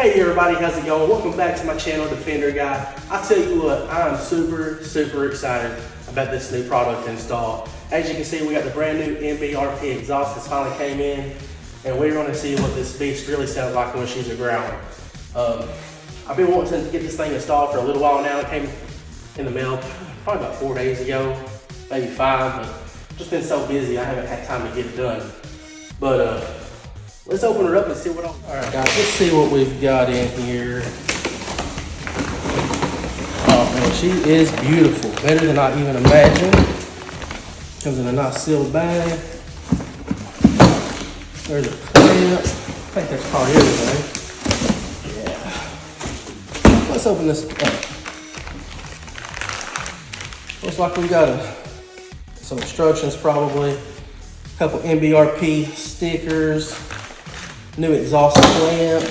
Hey everybody, how's it going? Welcome back to my channel, Defender Guy. I tell you what, I'm super excited about this new product install. As you can see, we got the brand new MBRP exhaust that's finally came in, and we're going to see what this beast really sounds like when she's a growling. I've been wanting to get this thing installed for a little while now. It came in the mail probably about 4 days ago, maybe 5, but just been so busy I haven't had time to get it done. But let's open her up and see what all right guys, let's see what we've got in here. Oh man, she is beautiful, better than I even imagined. Comes in a nice sealed bag. There's a clamp. I think that's probably everything. Yeah. Let's open this up. Looks like we got some instructions probably. A couple MBRP stickers. New exhaust clamp.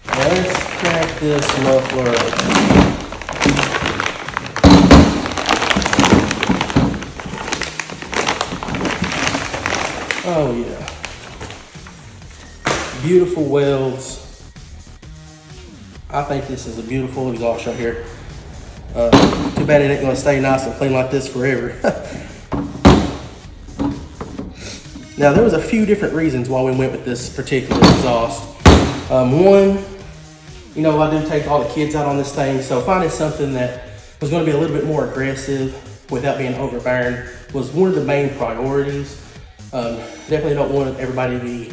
Let's crack this muffler open. Oh yeah. Beautiful welds. I think this is a beautiful exhaust right here. Too bad it ain't gonna stay nice and clean like this forever. Now, there was a few different reasons why we went with this particular exhaust. One, you know, I do take all the kids out on this thing, so finding something that was going to be a little bit more aggressive without being overbearing was one of the main priorities. Definitely don't want everybody to be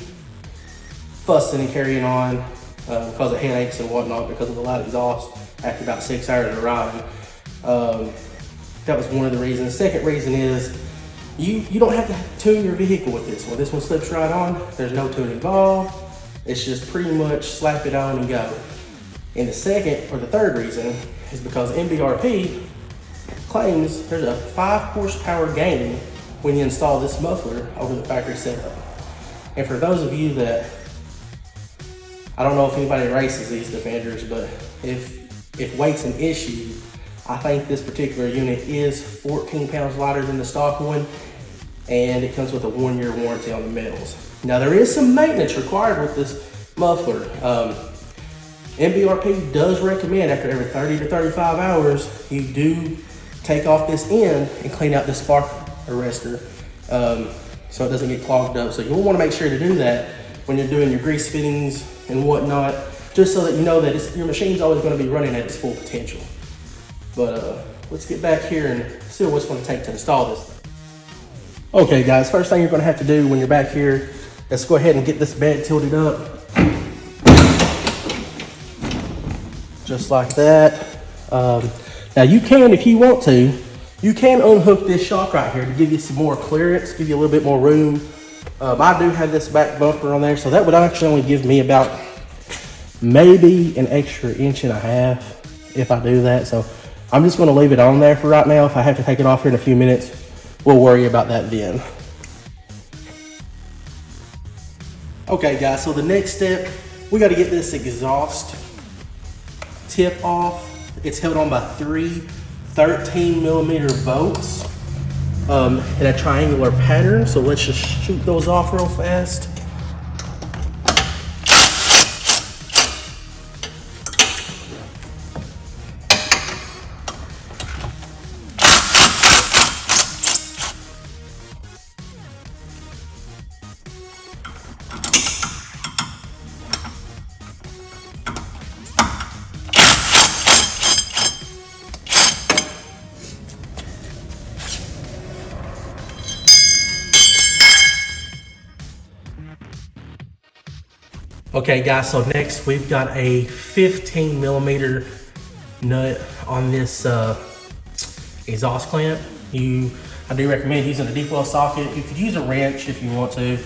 fussing and carrying on because of headaches and whatnot because of the loud exhaust after about 6 hours of riding. That was one of the reasons. The second reason is you don't have to tune your vehicle with this one. This one slips right on. There's no tune involved. It's just pretty much slap it on and go. And the second or the third reason is because MBRP claims there's a 5 horsepower gain when you install this muffler over the factory setup. And for those of you that, I don't know if anybody races these Defenders, but if weight's an issue, I think this particular unit is 14 pounds lighter than the stock one, and it comes with a 1-year warranty on the metals. Now there is some maintenance required with this muffler. MBRP does recommend after every 30 to 35 hours, you do take off this end and clean out the spark arrestor so it doesn't get clogged up. So you'll want to make sure to do that when you're doing your grease fittings and whatnot, just so that you know that your machine's always going to be running at its full potential. But let's get back here and see what it's going to take to install this. Okay guys, first thing you're going to have to do when you're back here is go ahead and get this bed tilted up. Just like that. Now you can, if you want to, you can unhook this shock right here to give you some more clearance, give you a little bit more room. I do have this back bumper on there, so that would actually only give me about maybe an extra 1.5 inches if I do that. So I'm just going to leave it on there for right now. If I have to take it off here in a few minutes, we'll worry about that then. Okay guys, so the next step, we got to get this exhaust tip off. It's held on by 3 13mm bolts in a triangular pattern. So let's just shoot those off real fast. Okay guys, so next we've got a 15mm nut on this exhaust clamp. I do recommend using a deep well socket. You could use a wrench if you want to,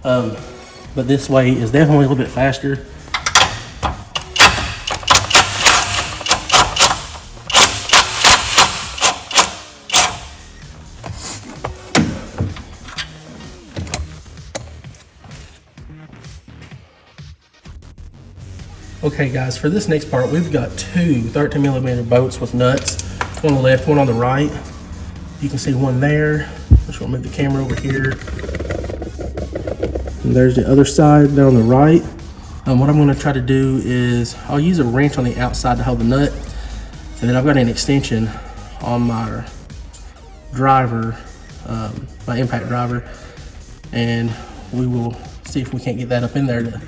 but this way is definitely a little bit faster. Okay guys, for this next part, we've got 2 13mm bolts with nuts. One on the left, one on the right. You can see one there. Just want to move the camera over here. And there's the other side down on the right. What I'm gonna try to do is I'll use a wrench on the outside to hold the nut, and then I've got an extension on my driver, my impact driver, and we will see if we can't get that up in there to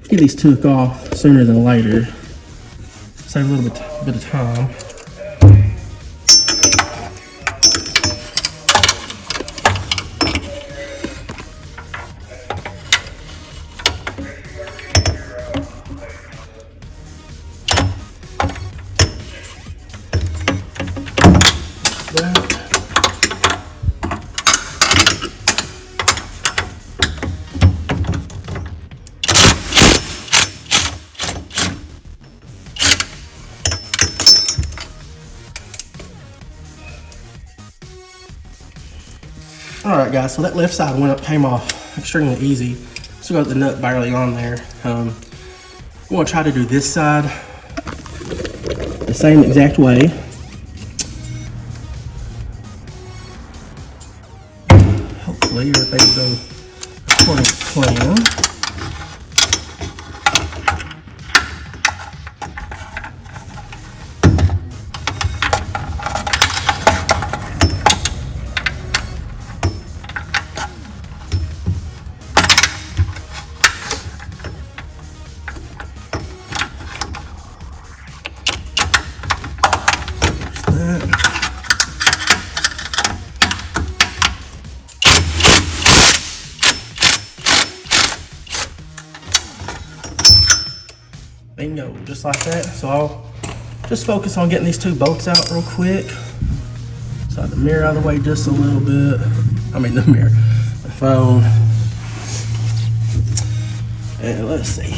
get these took off sooner than later. Save a little bit of time. All right, guys, so that left side came off extremely easy. Still got the nut barely on there. I'm gonna try to do this side the same exact way. Hopefully everything will go according to plan. Bingo, just like that. So I'll just focus on getting these two bolts out real quick. Slide the mirror out of the way just a little bit. I mean the mirror, the phone. And let's see.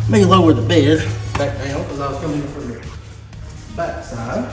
Let me lower the bed back down because I was coming in from the back side.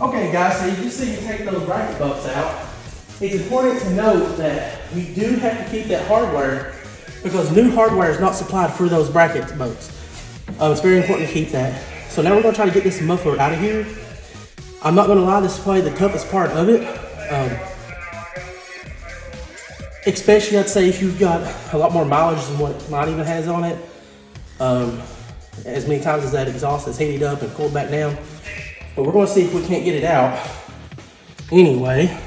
Okay guys, so you take those bracket bolts out. It's important to note that we do have to keep that hardware because new hardware is not supplied for those bracket bolts. It's very important to keep that. So now we're gonna try to get this muffler out of here. I'm not gonna lie, this is probably the toughest part of it. Especially I'd say if you've got a lot more mileage than what mine even has on it. As many times as that exhaust is heated up and cooled back down. But we're gonna see if we can't get it out anyway.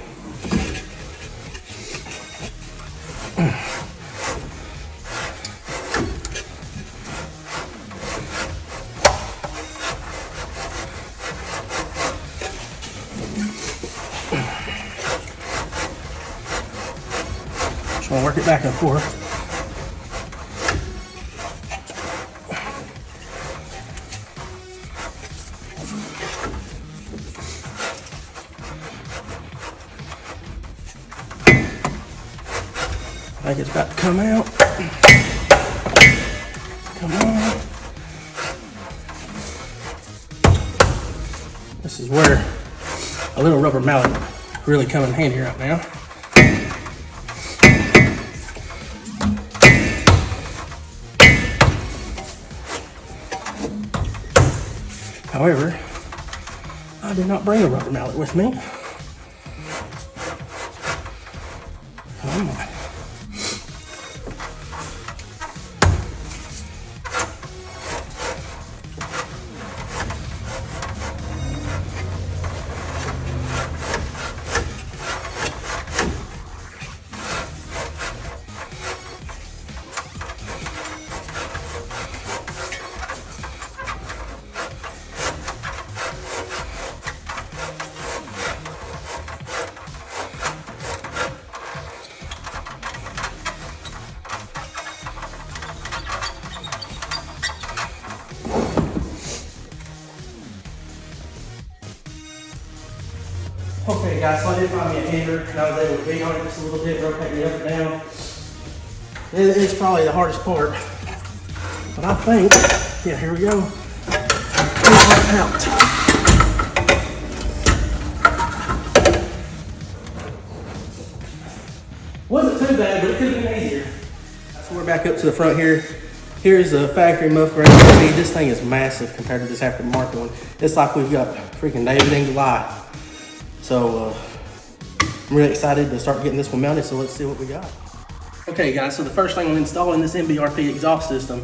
Just wanna work it back and forth. I think it's about to come out. Come on. This is where a little rubber mallet really come in handy right now. However, I did not bring a rubber mallet with me. Come on. Okay guys, so I did find me a hammer and I was able to beat on it just a little bit, rotate it up and down. It is probably the hardest part, but I think, yeah, here we go. Out. Wasn't too bad, but it could have been easier. So we're back up to the front here. Here's the factory muff grader. This thing is massive compared to this aftermarket one. It's like we've got freaking David and Goliath. So I'm really excited to start getting this one mounted, so let's see what we got. Okay guys, so the first thing when installing this MBRP exhaust system,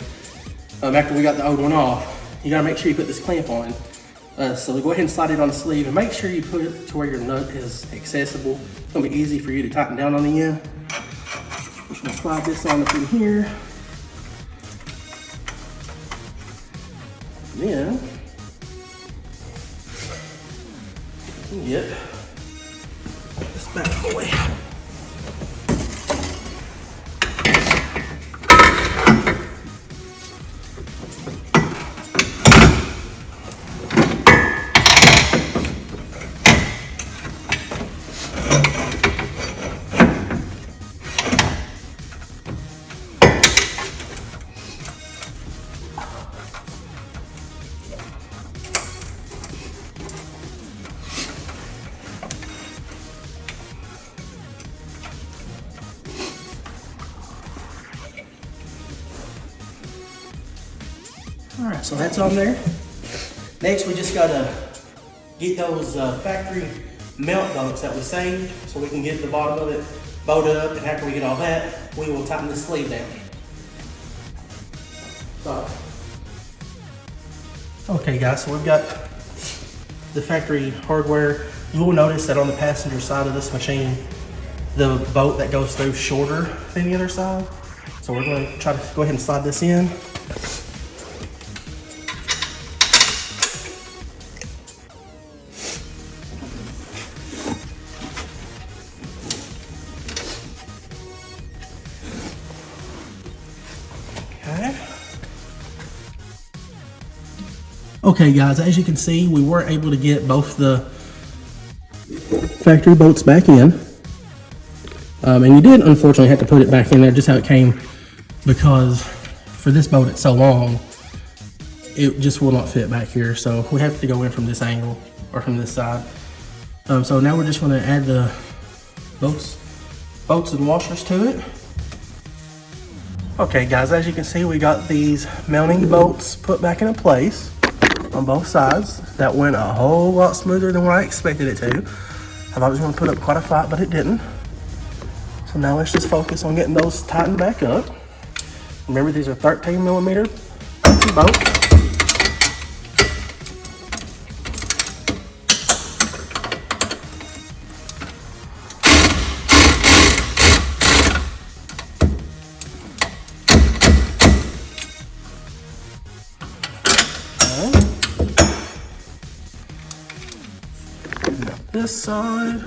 after we got the old one off, you gotta make sure you put this clamp on. So go ahead and slide it on the sleeve and make sure you put it to where your nut is accessible. It's gonna be easy for you to tighten down on the end. Just gonna slide this on up in here. Then, get this back away. All right, so that's on there. Next, we just gotta get those factory melt bolts that we saved so we can get the bottom of it bolted up, and after we get all that, we will tighten the sleeve down. So, okay guys, so we've got the factory hardware. You will notice that on the passenger side of this machine, the bolt that goes through is shorter than the other side. So we're going to try to go ahead and slide this in. Okay guys, as you can see, we were able to get both the factory bolts back in. And you did unfortunately have to put it back in there just how it came, because for this bolt it's so long, it just will not fit back here. So we have to go in from this angle or from this side. So now we're just gonna add the bolts and washers to it. Okay guys, as you can see, we got these mounting bolts put back into place on both sides. That went a whole lot smoother than what I expected it to. I thought it was going to put up quite a fight, but it didn't. So now let's just focus on getting those tightened back up. Remember, these are 13mm bolts. This side.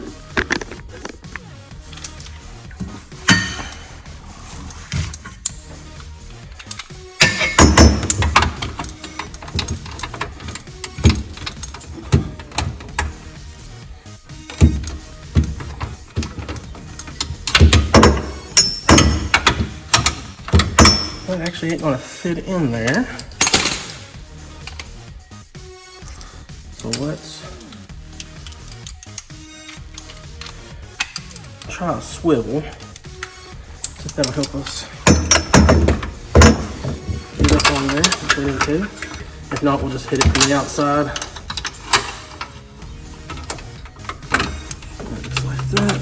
That actually ain't gonna fit in there. So let's try a swivel. See if that'll help us get up on there if we need to. If not, we'll just hit it from the outside. Just like that.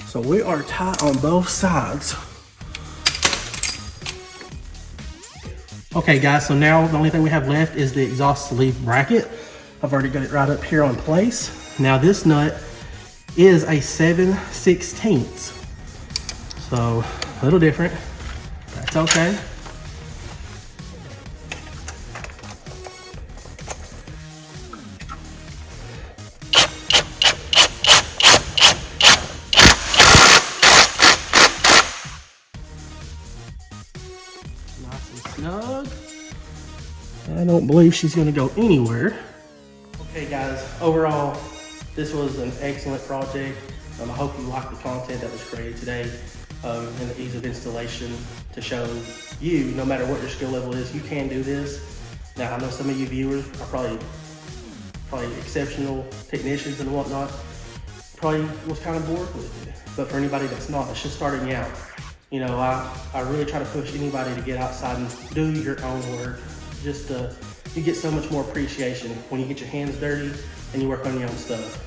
So we are tight on both sides. Okay guys, so now the only thing we have left is the exhaust sleeve bracket. I've already got it right up here on place. Now this nut is a 7/16. So a little different, that's okay. don't believe she's gonna go anywhere. Okay guys, overall, this was an excellent project. I hope you liked the content that was created today, and the ease of installation to show you, no matter what your skill level is, you can do this. Now I know some of you viewers are probably exceptional technicians and whatnot, probably was kind of bored with it. But for anybody that's not, that's just starting out, you know, I really try to push anybody to get outside and do your own work. Just you get so much more appreciation when you get your hands dirty and you work on your own stuff.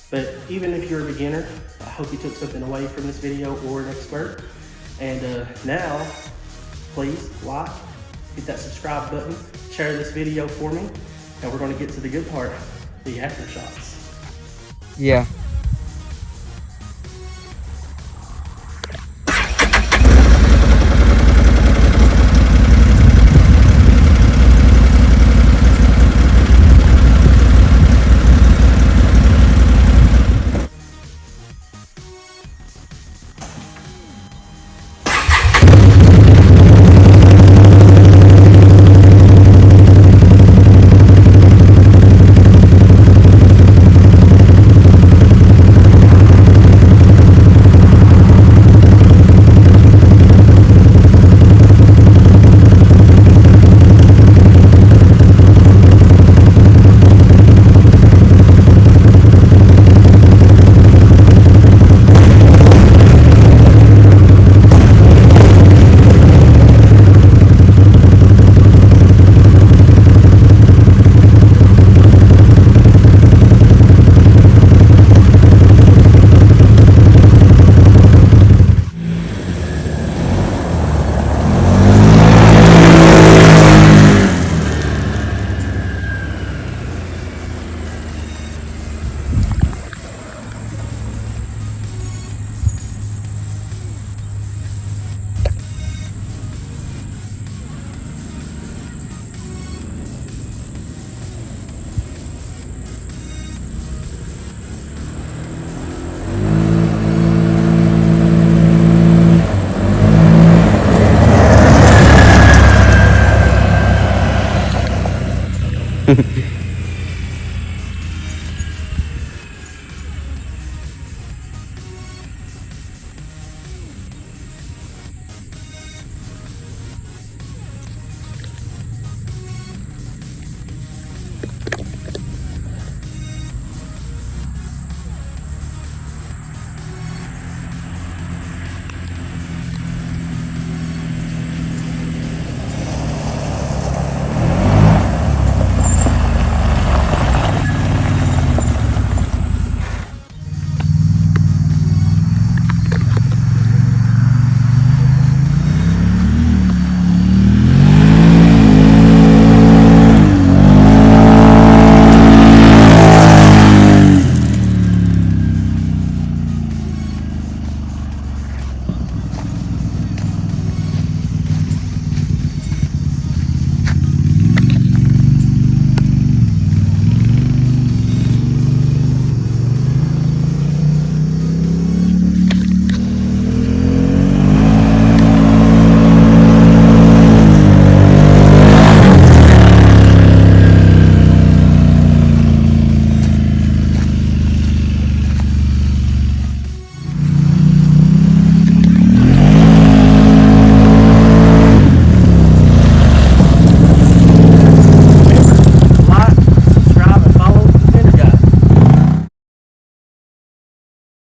But even if you're a beginner, I hope you took something away from this video, or an expert. And now, please like, hit that subscribe button, share this video for me, and we're gonna get to the good part, the after shots. Yeah.